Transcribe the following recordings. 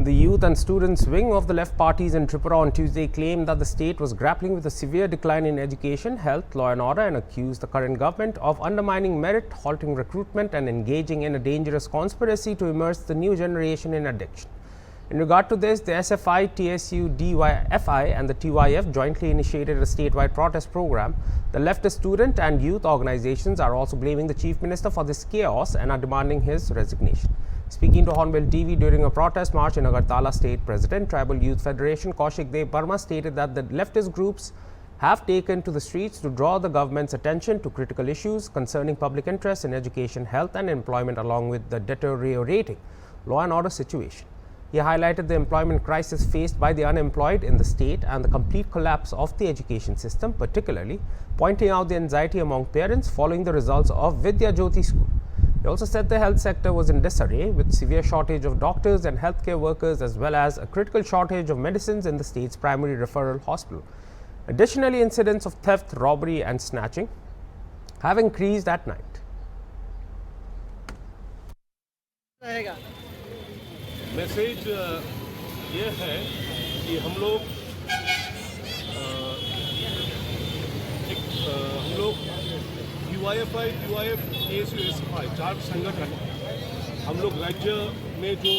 The youth and students wing of the left parties in Tripura on Tuesday claimed that the state was grappling with a severe decline in education, health, law and order, and accused the current government of undermining merit, halting recruitment and engaging in a dangerous conspiracy to immerse the new generation in addiction. In regard to this, the SFI, TSU, DYFI and the TYF jointly initiated a statewide protest program. The leftist student and youth organizations are also blaming the Chief Minister for this chaos and are demanding his resignation. Speaking to Hornbill TV during a protest march in Agartala, State President, Tribal Youth Federation Kaushik Dev Burma stated that the leftist groups have taken to the streets to draw the government's attention to critical issues concerning public interest in education, health and employment, along with the deteriorating law and order situation. He highlighted the employment crisis faced by the unemployed in the state and the complete collapse of the education system, particularly pointing out the anxiety among parents following the results of Vidya Jyoti school. He also said the health sector was in disarray with severe shortage of doctors and healthcare workers, as well as a critical shortage of medicines in the state's primary referral hospital. Additionally, incidents of theft, robbery and snatching have increased at night. Message ये है कि हम लोग DYFI, TYF, TSU, SFI 4 संगठन हम लोग राज्य में जो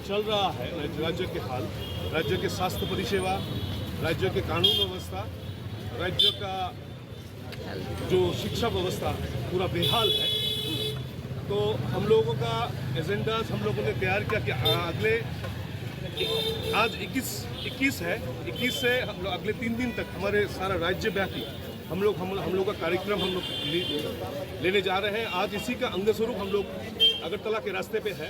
चल रहा है, राज्य के हाल, राज्य के स्वास्थ्य परिसेवा, राज्य के कानून व्यवस्था, राज्य का जो शिक्षा व्यवस्था पूरा बेहाल है। तो हम लोगों का एजेंडाज हम लोगों ने तैयार किया कि अगले आज 21 है, 21 से हम लोग अगले 3 दिन तक हमारे सारा राज्य व्यापी हम लोग का कार्यक्रम हम लोग लेने जा रहे हैं। आज इसी का अंग स्वरूप हम लोग अगरतला के रास्ते पे है।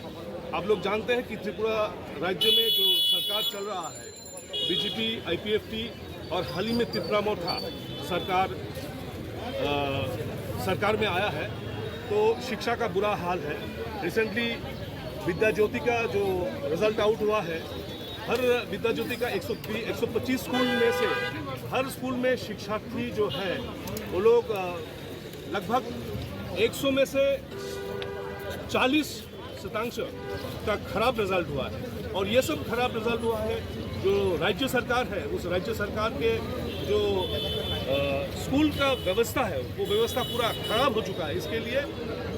आप लोग जानते हैं कि त्रिपुरा राज्य में जो सरकार चल रहा है, बीजेपी, IPFT और हाल ही में त्रिपुरा मोर्चा सरकार में आया है, तो शिक्षा का बुरा हाल है। रिसेंटली विद्या ज्योति का जो रिजल्ट आउट हुआ है, हर विद्या ज्योति का 125 स्कूल में से हर स्कूल में शिक्षार्थी जो है वो लोग लगभग 100 में से 40% का खराब रिजल्ट हुआ है। और ये सब खराब रिजल्ट हुआ है जो राज्य सरकार है, उस राज्य सरकार के जो स्कूल का व्यवस्था है वो व्यवस्था पूरा खराब हो चुका है। इसके लिए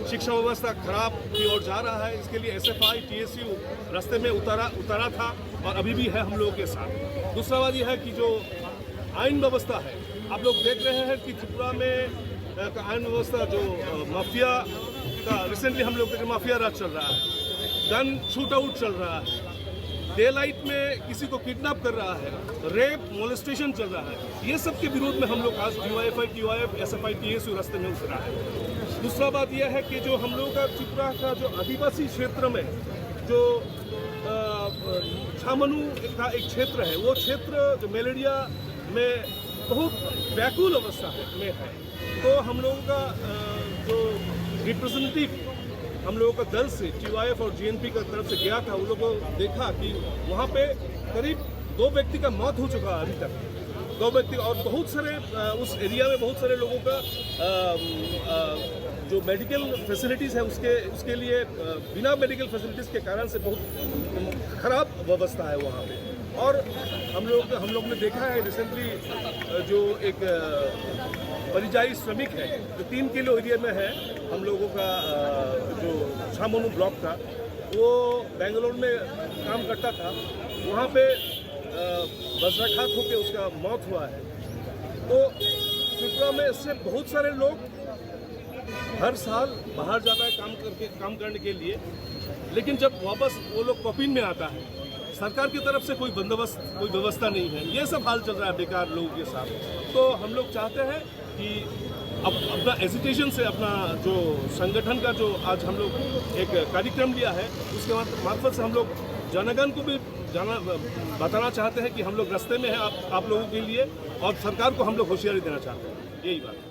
शिक्षा व्यवस्था खराब की ओर जा रहा है। इसके लिए SFI, TSU रास्ते में उतारा था और अभी भी है हम लोगों के साथ। दूसरा बात यह है कि जो आइन व्यवस्था है, आप लोग देख रहे हैं कि त्रिपुरा में का आइन व्यवस्था जो माफिया का रिसेंटली हम लोग माफिया राज चल रहा है, गन शूट आउट चल रहा है, डे लाइट में किसी को किडनैप कर रहा है, रेप मोलेस्टेशन चल रहा है। ये सब के विरोध में हम लोग आज DYFI, TYF, SFI, TSU रास्ते में उतरा है। दूसरा बात यह है कि जो हम लोग का त्रिपुरा का जो आदिवासी क्षेत्र में जो छामनू का एक क्षेत्र है, वो क्षेत्र जो मलेरिया में बहुत व्याकुल अवस्था में है। तो हम लोगों का जो रिप्रेजेंटेटिव हम लोगों का दल से TYF और GNP का तरफ से गया था, उन लोगों को देखा कि वहाँ पे करीब 2 व्यक्ति का मौत हो चुका है अभी तक, 2 व्यक्ति, और बहुत सारे उस एरिया में बहुत सारे लोगों का जो मेडिकल फैसिलिटीज़ है उसके लिए बिना मेडिकल फैसिलिटीज़ के कारण से बहुत खराब व्यवस्था है वहाँ पे। और हम लोग ने देखा है रिसेंटली जो एक परिजाई श्रमिक है जो 3 किलो एरिया में है, हम लोगों का जो छामनू ब्लॉक था, वो बेंगलोर में काम करता था, वहाँ पे वज्राघात होकर उसका मौत हुआ है। तो त्रिपुरा में इससे बहुत सारे लोग हर साल बाहर जाता है काम करने के लिए, लेकिन जब वापस वो लोग कॉपिन में आता है, सरकार की तरफ से कोई बंदोबस्त, कोई व्यवस्था नहीं है। ये सब हाल चल रहा है बेकार लोगों के साथ। तो हम लोग चाहते हैं कि अब अपना एजिटेशन से अपना जो संगठन का जो आज हम लोग एक कार्यक्रम लिया है, उसके मार्फत से हम लोग जनगण को भी बताना चाहते हैं कि हम लोग रास्ते में हैं आप लोगों के लिए, और सरकार को हम लोग होशियारी देना चाहते हैं। यही बात है।